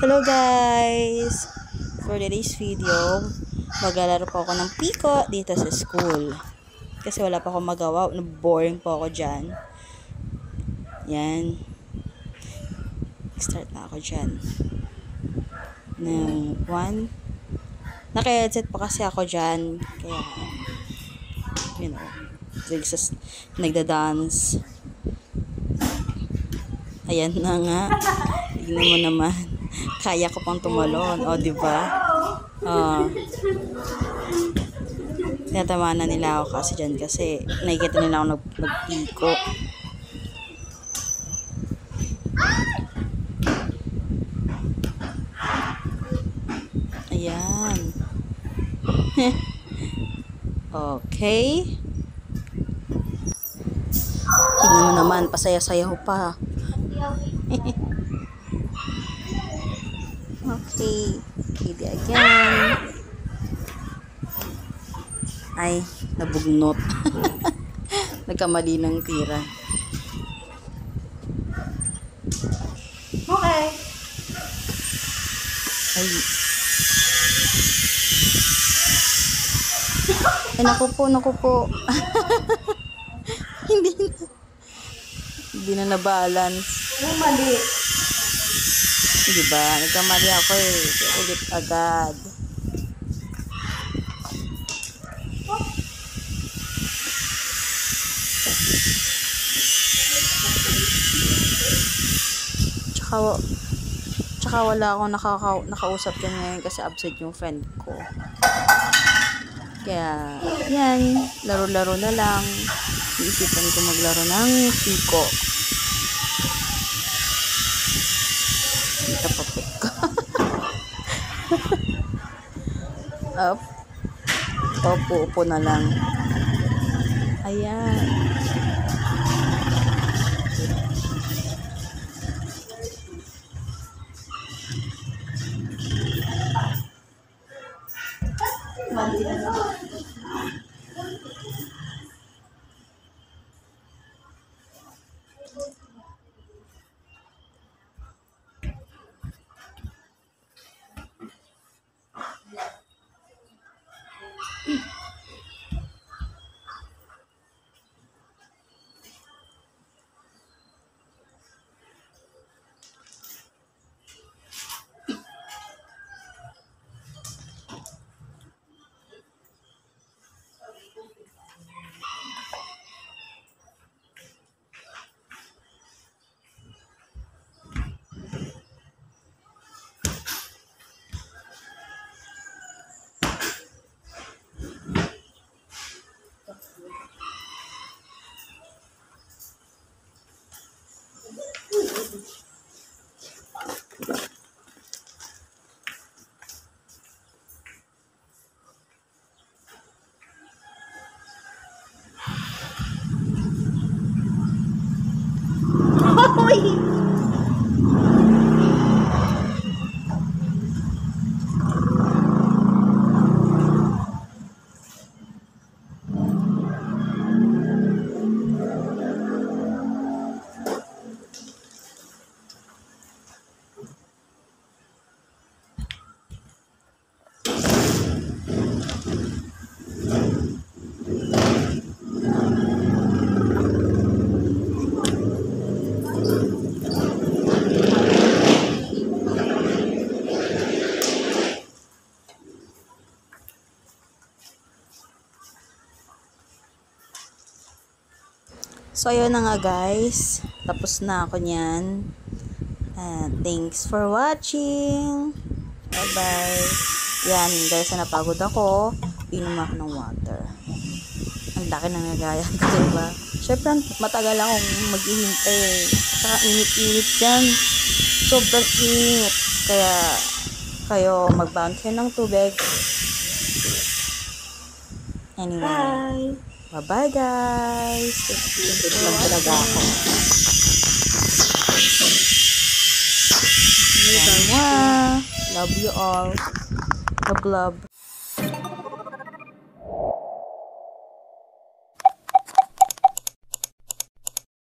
Hello guys! For today's video, maglalaro po ako ng piko dito sa school. Kasi wala pa akong magawa, boring po ako dyan. Yan. Start na ako dyan. Ng 1. Naka-headset pa kasi ako dyan. Kaya, you know, nagda-dance. Ayan na nga. Tignan mo naman. Kaya ko pang tumalon. O, diba? Tinatama na nila ako kasi dyan kasi nakikita nila ako nagpiko. Ayan. Okay. Tingnan mo naman, pasaya-sayaw pa. Okay. Ready again. Ay, nabugnot. Nagkamali ng tira. Okay. Ay. Ay, naku po. Hindi na na-balance. Anong mali? Diba? Nagkamali ako eh. Ulit agad. Tsaka wala akong nakausap yan ngayon kasi absent yung friend ko. Kaya, yan. Laro-laro na lang. Iisipan ko maglaro ng piko. Kapapit ko. Up. Upo na lang. Ayan. Mali na lang. So, ayun na nga guys. Tapos na ako niyan. Thanks for watching. Bye-bye. Yan, dahil sa napagod ako, inom ako ng water. Ang laki ng nagayan ko, diba? Siyempre, matagal akong maghihintay. Saka init-init yan. Sobrang init. Kaya, kayo mag-bound kayo ng tubig. Anyway. Bye. Bye-bye guys. Ito lang talaga ako. Love you all. Love.